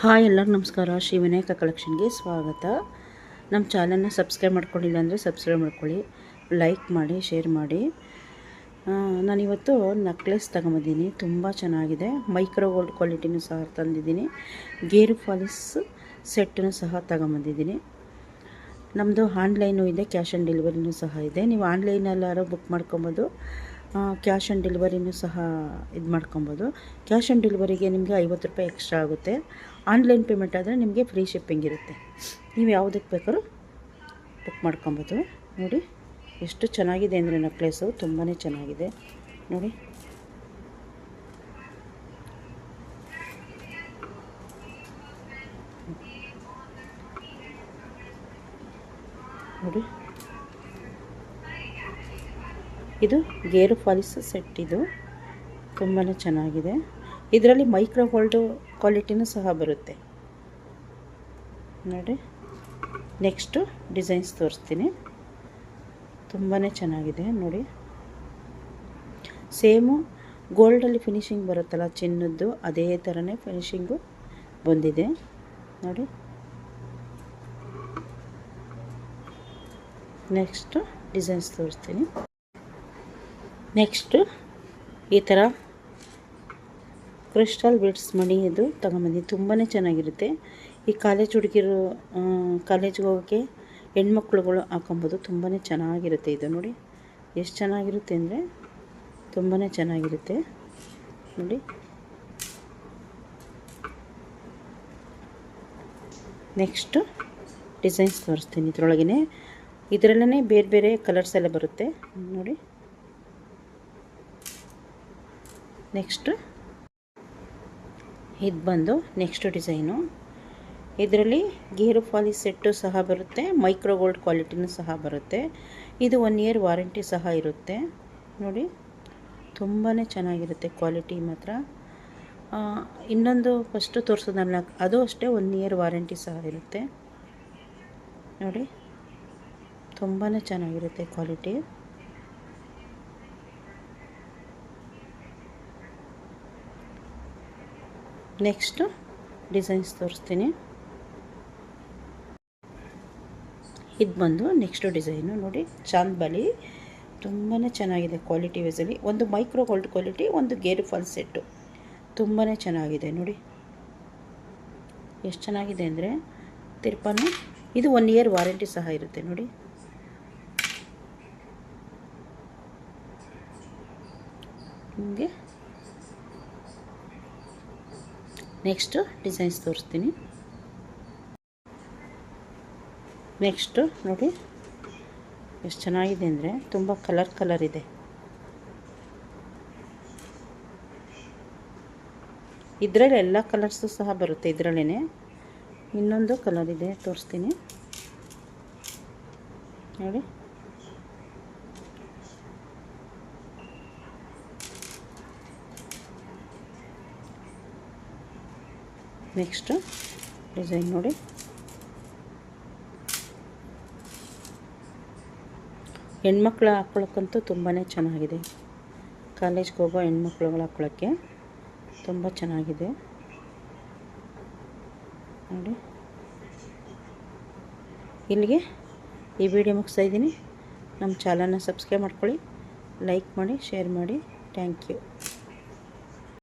Hi ಎಲ್ಲರಿಗೂ ನಮಸ್ಕಾರ. ಶ್ರೀ ವಿನಾಯಕ ಕಲೆಕ್ಷನ್ಗೆ ಸ್ವಾಗತ. ನಮ್ಮ ಚಾನಲ್ನ ಸಬ್ಸ್ಕ್ರೈಬ್ ಮಾಡ್ಕೊಂಡಿಲ್ಲ ಅಂದರೆ ಸಬ್ಸ್ಕ್ರೈಬ್ ಮಾಡ್ಕೊಳ್ಳಿ, ಲೈಕ್ ಮಾಡಿ, ಶೇರ್ ಮಾಡಿ. ನಾನಿವತ್ತು ನೆಕ್ಲೆಸ್ ತಗೊಂಬಂದಿದ್ದೀನಿ. ತುಂಬ ಚೆನ್ನಾಗಿದೆ. ಮೈಕ್ರೋ ಗೋಲ್ಡ್ ಕ್ವಾಲಿಟಿನೂ ಸಹ ತಂದಿದ್ದೀನಿ. ಗೇರು ಫಾಲಿಸ್ ಸೆಟ್ಟನ್ನು ಸಹ ತಗೊಂಬಂದಿದ್ದೀನಿ. ನಮ್ಮದು ಆನ್ಲೈನು ಇದೆ, ಕ್ಯಾಶ್ ಆನ್ ಡೆಲಿವರಿನೂ ಸಹ ಇದೆ. ನೀವು ಆನ್ಲೈನಲ್ಲಾರು ಬುಕ್ ಮಾಡ್ಕೊಬೋದು, ಕ್ಯಾಶ್ ಆನ್ ಡೆಲಿವರಿನೂ ಸಹ ಇದು ಮಾಡ್ಕೊಬೋದು. ಕ್ಯಾಶ್ ಆನ್ ಡೆಲಿವರಿಗೆ ನಿಮಗೆ 50 ರೂಪಾಯಿ ಎಕ್ಸ್ಟ್ರಾ ಆಗುತ್ತೆ. ಆನ್ಲೈನ್ ಪೇಮೆಂಟ್ ಆದರೆ ನಿಮಗೆ ಫ್ರೀ ಶಿಪ್ಪಿಂಗ್ ಇರುತ್ತೆ. ನೀವು ಯಾವುದಕ್ಕೆ ಬೇಕಾದ್ರೂ ಬುಕ್ ಮಾಡ್ಕೊಬೋದು. ನೋಡಿ ಎಷ್ಟು ಚೆನ್ನಾಗಿದೆ ಅಂದರೆ ನೆಕ್ಲೆಸು ತುಂಬಾ ಚೆನ್ನಾಗಿದೆ. ನೋಡಿ ನೋಡಿ ಇದು ಗೇರು ಫಾಲಿಸ್ ಸೆಟ್. ಇದು ತುಂಬಾ ಚೆನ್ನಾಗಿದೆ. ಇದರಲ್ಲಿ ಮೈಕ್ರೋ ಗೋಲ್ಡ್ ಕ್ವಾಲಿಟಿನೂ ಸಹ ಬರುತ್ತೆ. ನೋಡಿ ನೆಕ್ಸ್ಟು ಡಿಸೈನ್ಸ್ ತೋರಿಸ್ತೀನಿ. ತುಂಬಾ ಚೆನ್ನಾಗಿದೆ. ನೋಡಿ ಸೇಮು ಗೋಲ್ಡಲ್ಲಿ ಫಿನಿಶಿಂಗ್ ಬರುತ್ತಲ್ಲ ಚಿನ್ನದ್ದು, ಅದೇ ಥರನೇ ಫಿನಿಶಿಂಗು ಬಂದಿದೆ. ನೋಡಿ ನೆಕ್ಸ್ಟು ಡಿಸೈನ್ಸ್ ತೋರಿಸ್ತೀನಿ. ನೆಕ್ಸ್ಟು ಈ ಥರ ಕ್ರಿಸ್ಟಲ್ ಬೀಡ್ಸ್ ಮಣಿ ಇದು ತಗೊಂಬಂದಿದ್ದು ತುಂಬಾ ಚೆನ್ನಾಗಿರುತ್ತೆ. ಈ ಕಾಲೇಜ್ ಹುಡುಗಿರು ಕಾಲೇಜ್ಗೆ ಹೋಗೋಕ್ಕೆ ಹೆಣ್ಮಕ್ಳುಗಳು ಹಾಕೊಬೋದು. ತುಂಬಾ ಚೆನ್ನಾಗಿರುತ್ತೆ. ಇದು ನೋಡಿ ಎಷ್ಟು ಚೆನ್ನಾಗಿರುತ್ತೆ ಅಂದರೆ ತುಂಬಾ ಚೆನ್ನಾಗಿರುತ್ತೆ. ನೋಡಿ ನೆಕ್ಸ್ಟು ಡಿಸೈನ್ಸ್ ತೋರಿಸ್ತೀನಿ. ಇದರಲ್ಲೇ ಬೇರೆ ಬೇರೆ ಕಲರ್ಸ್ ಎಲ್ಲ ಬರುತ್ತೆ. ನೋಡಿ ನೆಕ್ಸ್ಟು ಇದು ಬಂದು ನೆಕ್ಸ್ಟ್ ಡಿಸೈನು. ಇದರಲ್ಲಿ ಗೇರು ಫಾಲಿಸ್ ಸೆಟ್ಟು ಸಹ ಬರುತ್ತೆ, ಮೈಕ್ರೋ ಗೋಲ್ಡ್ ಕ್ವಾಲಿಟಿನೂ ಸಹ ಬರುತ್ತೆ. ಇದು 1 ಇಯರ್ ವಾರಂಟಿ ಸಹ ಇರುತ್ತೆ. ನೋಡಿ ತುಂಬಾ ಚೆನ್ನಾಗಿರುತ್ತೆ ಕ್ವಾಲಿಟಿ ಮಾತ್ರ. ಇನ್ನೊಂದು ಫಸ್ಟು ತೋರಿಸೋದಲ್ಲ, ಅದು ಅಷ್ಟೇ 1 ಇಯರ್ ವಾರಂಟಿ ಸಹ ಇರುತ್ತೆ. ನೋಡಿ ತುಂಬಾ ಚೆನ್ನಾಗಿರುತ್ತೆ ಕ್ವಾಲಿಟಿ. ನೆಕ್ಸ್ಟು ಡಿಸೈನ್ಸ್ ತೋರಿಸ್ತೀನಿ. ಇದು ಬಂದು ನೆಕ್ಸ್ಟು ಡಿಸೈನು. ನೋಡಿ ಚಾಂದ್ ಬಾಲಿ ತುಂಬಾ ಚೆನ್ನಾಗಿದೆ ಕ್ವಾಲಿಟಿ ವೈಸಲ್ಲಿ. ಒಂದು ಮೈಕ್ರೋ ಗೋಲ್ಡ್ ಕ್ವಾಲಿಟಿ, ಒಂದು ಗೇರು ಫಾಲ್ಸ್ ಸೆಟ್ಟು ತುಂಬಾ ಚೆನ್ನಾಗಿದೆ. ನೋಡಿ ಎಷ್ಟು ಚೆನ್ನಾಗಿದೆ ಅಂದರೆ ತಿರ್ಪಾನು. ಇದು 1 ಇಯರ್ ವಾರಂಟಿ ಸಹ ಇರುತ್ತೆ. ನೋಡಿ ನಿಮಗೆ ನೆಕ್ಸ್ಟು ಡಿಸೈನ್ಸ್ ತೋರಿಸ್ತೀನಿ. ನೆಕ್ಸ್ಟು ನೋಡಿ ಎಷ್ಟು ಚೆನ್ನಾಗಿದೆ ಅಂದರೆ ತುಂಬ ಕಲರ್ ಇದೆ. ಇದರಲ್ಲಿ ಎಲ್ಲ ಕಲರ್ಸು ಸಹ ಬರುತ್ತೆ. ಇದರಲ್ಲೇ ಇನ್ನೊಂದು ಕಲರ್ ಇದೆ, ತೋರಿಸ್ತೀನಿ. ನೋಡಿ ನೆಕ್ಸ್ಟು ಡಿಸೈನ್ ನೋಡಿ. ಹೆಣ್ಮಕ್ಳು ಹಾಕ್ಕೊಳ್ಳೋಕ್ಕಂತೂ ತುಂಬಾ ಚೆನ್ನಾಗಿದೆ. ಕಾಲೇಜ್ಗೆ ಹೋಗೋ ಹೆಣ್ಮಕ್ಳುಗಳು ಹಾಕ್ಕೊಳ್ಳೋಕ್ಕೆ ತುಂಬ ಚೆನ್ನಾಗಿದೆ. ನೋಡಿ ಇಲ್ಲಿಗೆ ಈ ವಿಡಿಯೋ ಮುಗಿಸ್ತಾ ಇದ್ದೀನಿ. ನಮ್ಮ ಚಾನಲ್ನ ಸಬ್ಸ್ಕ್ರೈಬ್ ಮಾಡ್ಕೊಳ್ಳಿ, ಲೈಕ್ ಮಾಡಿ, ಶೇರ್ ಮಾಡಿ. Thank you.